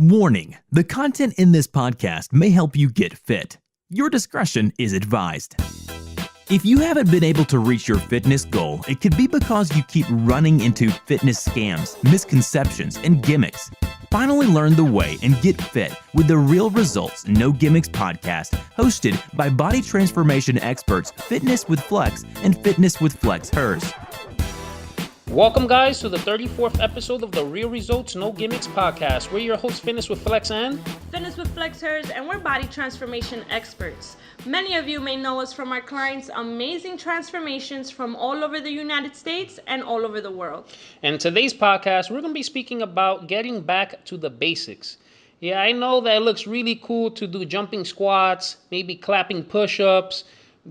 Warning: the content in this podcast may help you get fit. Your discretion is advised. If you haven't been able to reach your fitness goal, it could be because you keep running into fitness scams, misconceptions, and gimmicks. Finally learn the way and get fit with the Real Results No Gimmicks podcast, hosted by body transformation experts FitnessWithFlex and FitnessWithFlexHERS. Welcome, guys, to the 34th episode of the Real Results No Gimmicks podcast. We're your hosts, FitnessWithFlex and FitnessWithFlexHERS, and we're body transformation experts. Many of you may know us from our clients' amazing transformations from all over the United States and all over the world. In today's podcast, we're going to be speaking about getting back to the basics. Yeah, I know that it looks really cool to do jumping squats, maybe clapping push-ups,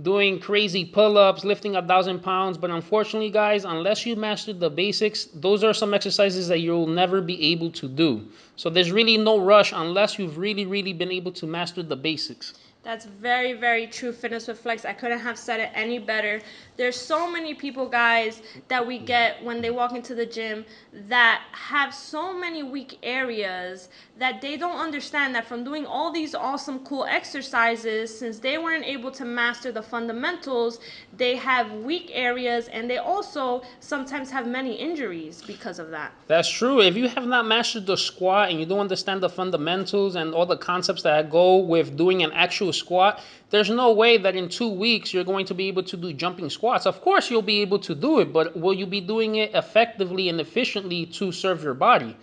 doing crazy pull-ups, lifting 1,000 pounds, but unfortunately, guys, unless you master the basics, those are some exercises that you'll never be able to do. So there's really no rush unless you've really been able to master the basics. That's very, very true, Fitness with Flex. I couldn't have said it any better. There's so many people, guys, that we get when they walk into the gym that have so many weak areas that they don't understand that from doing all these awesome, cool exercises, since they weren't able to master the fundamentals, they have weak areas, and they also sometimes have many injuries because of that. That's true. If you have not mastered the squat and you don't understand the fundamentals and all the concepts that go with doing an actual squat, there's no way that in 2 weeks you're going to be able to do jumping squats. Of course, you'll be able to do it, but will you be doing it effectively and efficiently to serve your body?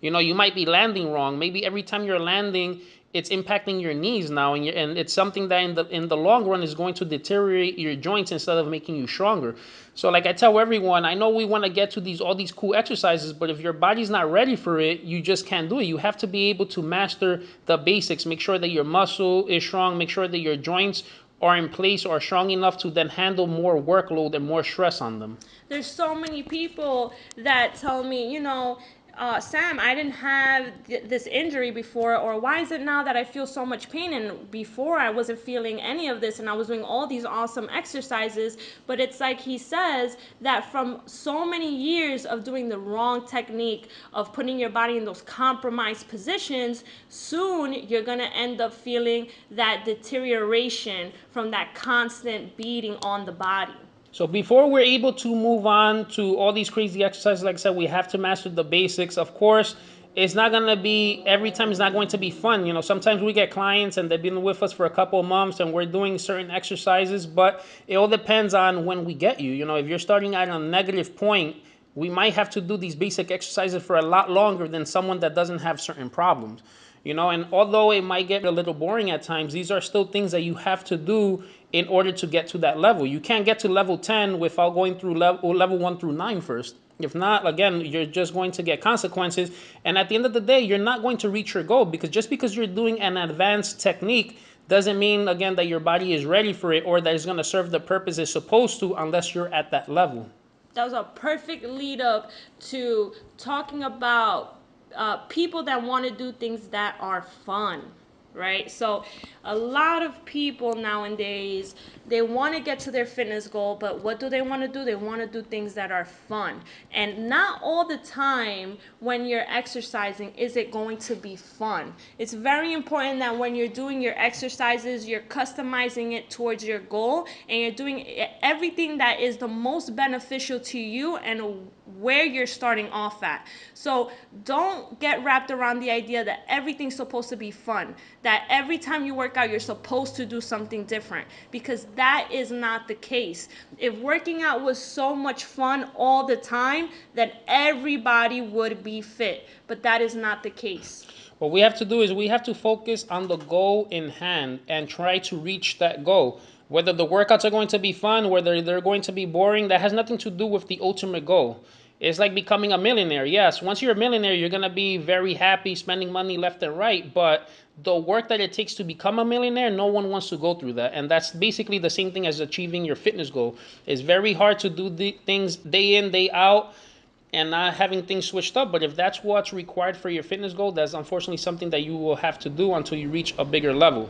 You know, you might be landing wrong. Maybe every time you're landing, it's impacting your knees now, and it's something that in the long run is going to deteriorate your joints instead of making you stronger. So like I tell everyone, I know we want to get to all these cool exercises, but if your body's not ready for it, you just can't do it. You have to be able to master the basics. Make sure that your muscle is strong. Make sure that your joints are in place or strong enough to then handle more workload and more stress on them. There's so many people that tell me, Sam, I didn't have this injury before, or why is it now that I feel so much pain? And before I wasn't feeling any of this, and I was doing all these awesome exercises. But it's like he says that from so many years of doing the wrong technique, of putting your body in those compromised positions, soon you're going to end up feeling that deterioration from that constant beating on the body. So before we're able to move on to all these crazy exercises, like I said, we have to master the basics. Of course, it's not going to be, every time it's not going to be fun. Sometimes we get clients and they've been with us for a couple of months and we're doing certain exercises, but it all depends on when we get you. If you're starting at a negative point, we might have to do these basic exercises for a lot longer than someone that doesn't have certain problems. And although it might get a little boring at times, these are still things that you have to do in order to get to that level. You can't get to level 10 without going through level 1 through 9 first. If not, again, you're just going to get consequences. And at the end of the day, you're not going to reach your goal, because just because you're doing an advanced technique doesn't mean, again, that your body is ready for it or that it's going to serve the purpose it's supposed to unless you're at that level. That was a perfect lead up to talking about people that want to do things that are fun, right? So a lot of people nowadays, they want to get to their fitness goal, but what do they want to do? They want to do things that are fun. And not all the time when you're exercising is it going to be fun. It's very important that when you're doing your exercises, you're customizing it towards your goal, and you're doing everything that is the most beneficial to you and where you're starting off at. So don't get wrapped around the idea that everything's supposed to be fun, that every time you work out, you're supposed to do something different, because that is not the case. If working out was so much fun all the time, then everybody would be fit, but that is not the case. What we have to do is we have to focus on the goal in hand and try to reach that goal. Whether the workouts are going to be fun, whether they're going to be boring, that has nothing to do with the ultimate goal. It's like becoming a millionaire. Yes, once you're a millionaire, you're going to be very happy spending money left and right. But the work that it takes to become a millionaire, no one wants to go through that. And that's basically the same thing as achieving your fitness goal. It's very hard to do the things day in, day out and not having things switched up. But if that's what's required for your fitness goal, that's unfortunately something that you will have to do until you reach a bigger level.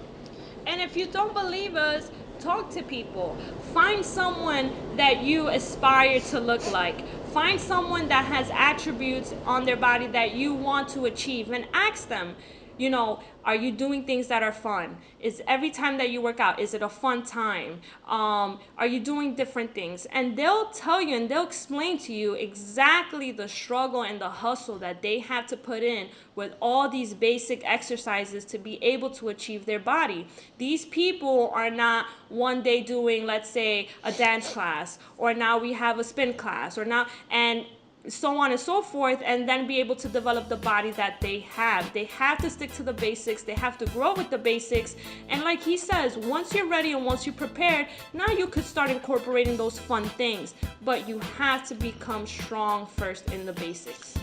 And if you don't believe us, talk to people. Find someone that you aspire to look like. Find someone that has attributes on their body that you want to achieve and ask them, you know, are you doing things that are fun? Is every time that you work out, is it a fun time? Are you doing different things? And they'll tell you and they'll explain to you exactly the struggle and the hustle that they have to put in with all these basic exercises to be able to achieve their body. These people are not one day doing, let's say, a dance class, or now we have a spin class, or now, and so on and so forth, and then be able to develop the body that they have. They have to stick to the basics. They have to grow with the basics. And like he says, once you're ready and once you're prepared, now you could start incorporating those fun things. But you have to become strong first in the basics.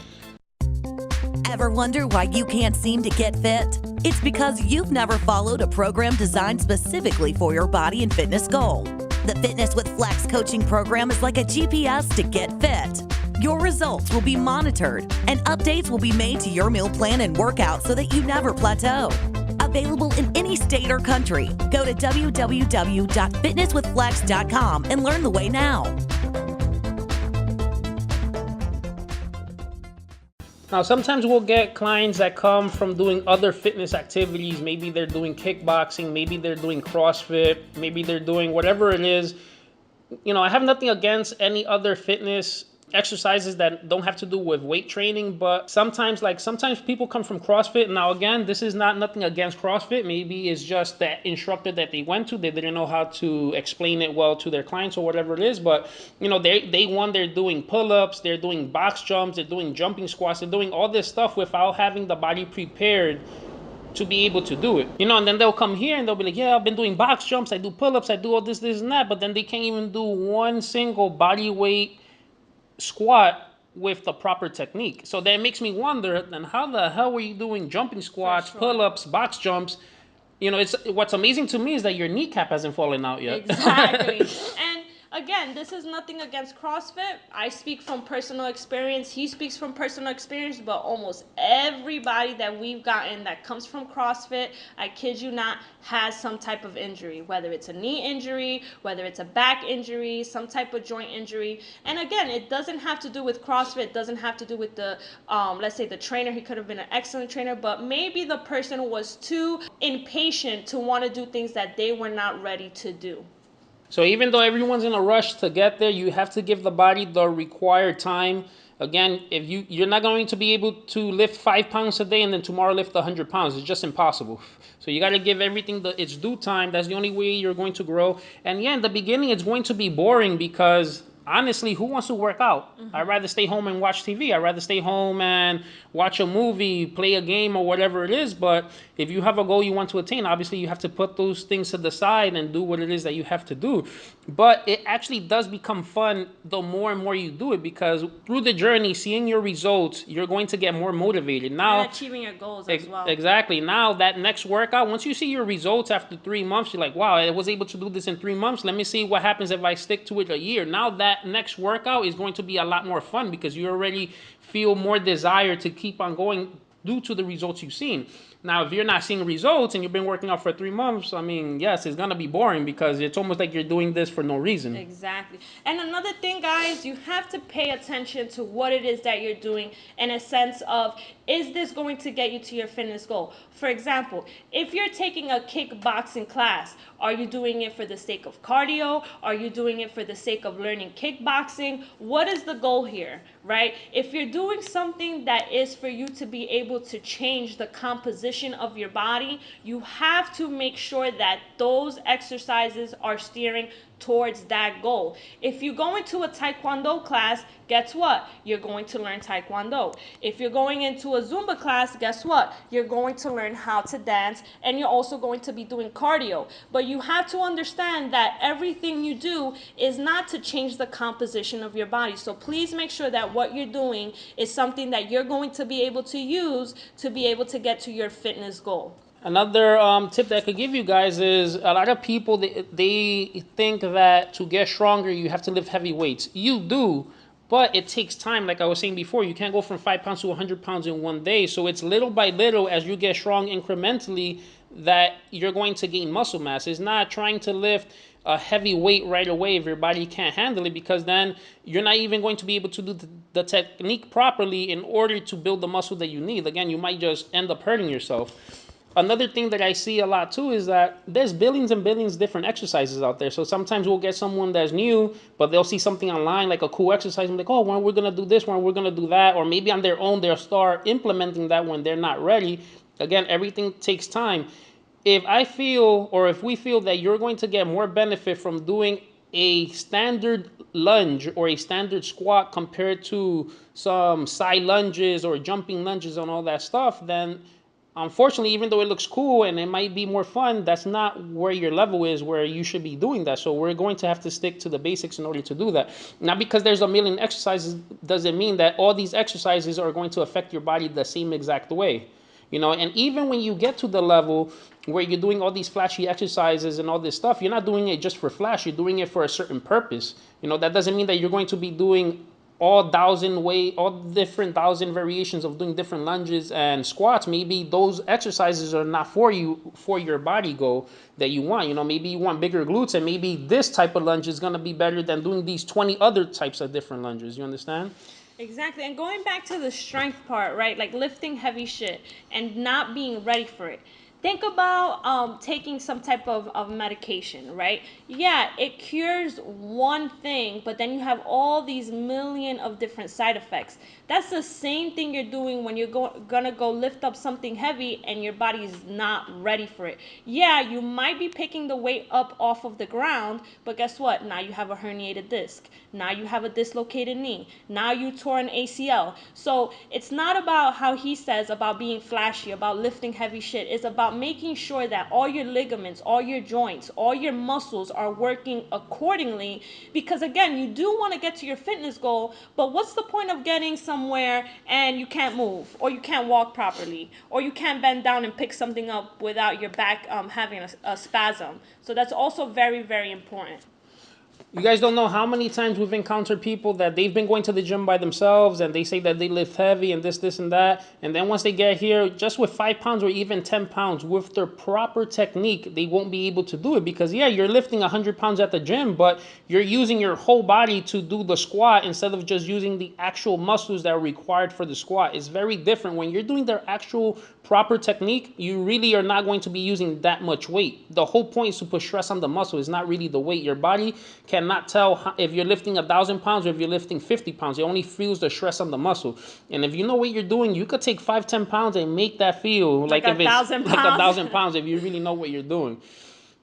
Ever wonder why you can't seem to get fit? It's because you've never followed a program designed specifically for your body and fitness goal. The Fitness with Flex coaching program is like a GPS to get fit. Your results will be monitored, and updates will be made to your meal plan and workout so that you never plateau. Available in any state or country. Go to www.fitnesswithflex.com and learn the way now. Now, sometimes we'll get clients that come from doing other fitness activities. Maybe they're doing kickboxing, maybe they're doing CrossFit, maybe they're doing whatever it is. You know, I have nothing against any other fitness exercises that don't have to do with weight training, but sometimes people come from CrossFit. Now again, this is nothing against CrossFit. Maybe it's just that instructor that they went to, they didn't know how to explain it well to their clients or whatever it is. But you know, they're doing pull-ups, they're doing box jumps, they're doing jumping squats, they're doing all this stuff without having the body prepared to be able to do it. You know, and then they'll come here and they'll be like, yeah, I've been doing box jumps, I do pull-ups, I do all this and that, but then they can't even do one single body weight squat with the proper technique. So that makes me wonder, then how the hell were you doing jumping squats, pull-ups, box jumps? You know, it's what's amazing to me is that your kneecap hasn't fallen out yet. Exactly. And again, this is nothing against CrossFit. I speak from personal experience. He speaks from personal experience, but almost everybody that we've gotten that comes from CrossFit, I kid you not, has some type of injury, whether it's a knee injury, whether it's a back injury, some type of joint injury. And again, it doesn't have to do with CrossFit. It doesn't have to do with the, let's say the trainer. He could have been an excellent trainer, but maybe the person was too impatient to want to do things that they were not ready to do. So even though everyone's in a rush to get there, you have to give the body the required time. Again, if you're not going to be able to lift 5 pounds a day and then tomorrow lift 100 pounds. It's just impossible. So you got to give everything its due time. That's the only way you're going to grow. And yeah, in the beginning, it's going to be boring because honestly, who wants to work out? I'd rather stay home and watch TV. I'd rather stay home and watch a movie, play a game, or whatever it is. But if you have a goal you want to attain, obviously you have to put those things to the side and do what it is that you have to do. But it actually does become fun the more and more you do it, because through the journey, seeing your results, you're going to get more motivated. Now, and achieving your goals as well. Exactly. Now that next workout, once you see your results after 3 months, you're like, wow, I was able to do this in 3 months. Let me see what happens if I stick to it a year. Now that next workout is going to be a lot more fun because you already feel more desire to keep on going due to the results you've seen. Now, if you're not seeing results and you've been working out for 3 months, I mean, yes, it's going to be boring because it's almost like you're doing this for no reason. Exactly. And another thing, guys, you have to pay attention to what it is that you're doing in a sense of, is this going to get you to your fitness goal? For example, if you're taking a kickboxing class, are you doing it for the sake of cardio? Are you doing it for the sake of learning kickboxing? What is the goal here, right? If you're doing something that is for you to be able to change the composition of your body, you have to make sure that those exercises are steering towards that goal. If you go into a Taekwondo class, guess what? You're going to learn Taekwondo. If you're going into a Zumba class, guess what? You're going to learn how to dance, and you're also going to be doing cardio. But you have to understand that everything you do is not to change the composition of your body. So please make sure that what you're doing is something that you're going to be able to use to be able to get to your fitness goal. Another tip that I could give you guys is a lot of people, they think that to get stronger, you have to lift heavy weights. You do, but it takes time. Like I was saying before, you can't go from 5 pounds to 100 pounds in one day. So it's little by little as you get strong incrementally that you're going to gain muscle mass. It's not trying to lift a heavy weight right away if your body can't handle it, because then you're not even going to be able to do the technique properly in order to build the muscle that you need. Again, you might just end up hurting yourself. Another thing that I see a lot too is that there's billions and billions of different exercises out there. So sometimes we'll get someone that's new, but they'll see something online like a cool exercise and like, oh, when we're gonna do this, when we're gonna do that, or maybe on their own they'll start implementing that when they're not ready. Again, everything takes time. If we feel that you're going to get more benefit from doing a standard lunge or a standard squat compared to some side lunges or jumping lunges and all that stuff, then unfortunately, even though it looks cool and it might be more fun, that's not where your level is, where you should be doing that. So we're going to have to stick to the basics in order to do that. Not because there's a million exercises doesn't mean that all these exercises are going to affect your body the same exact way. And even when you get to the level where you're doing all these flashy exercises and all this stuff, you're not doing it just for flash, you're doing it for a certain purpose. That doesn't mean that you're going to be doing all different 1,000 variations of doing different lunges and squats. Maybe those exercises are not for you, for your body goal that you want. Maybe you want bigger glutes, and maybe this type of lunge is going to be better than doing these 20 other types of different lunges. You understand? Exactly. And going back to the strength part, right? Like lifting heavy shit and not being ready for it. Think about taking some type of medication, right? Yeah, it cures one thing, but then you have all these million of different side effects. That's the same thing you're doing when you're gonna go lift up something heavy and your body is not ready for it. Yeah, you might be picking the weight up off of the ground, but guess what? Now you have a herniated disc. Now you have a dislocated knee. Now you tore an ACL. So it's not about how he says about being flashy, about lifting heavy shit. It's about making sure that all your ligaments, all your joints, all your muscles are working accordingly. Because again, you do want to get to your fitness goal, but what's the point of getting somewhere and you can't move, or you can't walk properly, or you can't bend down and pick something up without your back having a spasm? So that's also very, very important. You guys don't know how many times we've encountered people that they've been going to the gym by themselves and they say that they lift heavy and this and that. And then once they get here, just with 5 pounds or even 10 pounds, with their proper technique, they won't be able to do it. Because yeah, you're lifting 100 pounds at the gym, but you're using your whole body to do the squat instead of just using the actual muscles that are required for the squat. It's very different. When you're doing their actual proper technique, you really are not going to be using that much weight. The whole point is to put stress on the muscle. It's not really the weight. Your body cannot tell if you're lifting 1,000 pounds or if you're lifting 50 pounds. It only feels the stress on the muscle. And if you know what you're doing, you could take 5-10 pounds and make that feel like if it's like 1,000 pounds if you really know what you're doing.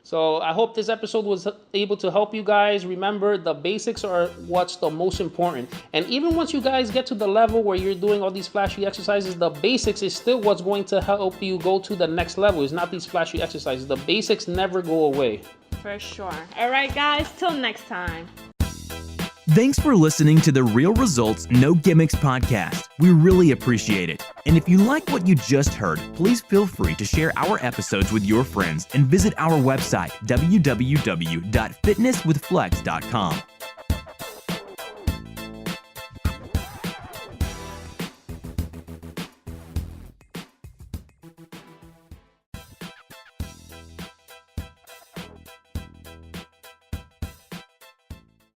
So I hope this episode was able to help you guys. Remember, the basics are what's the most important. And even once you guys get to the level where you're doing all these flashy exercises, the basics is still what's going to help you go to the next level. It's not these flashy exercises. The basics never go away. For sure. All right, guys, till next time. Thanks for listening to the Real Results No Gimmicks podcast. We really appreciate it. And if you like what you just heard, please feel free to share our episodes with your friends and visit our website, www.fitnesswithflex.com.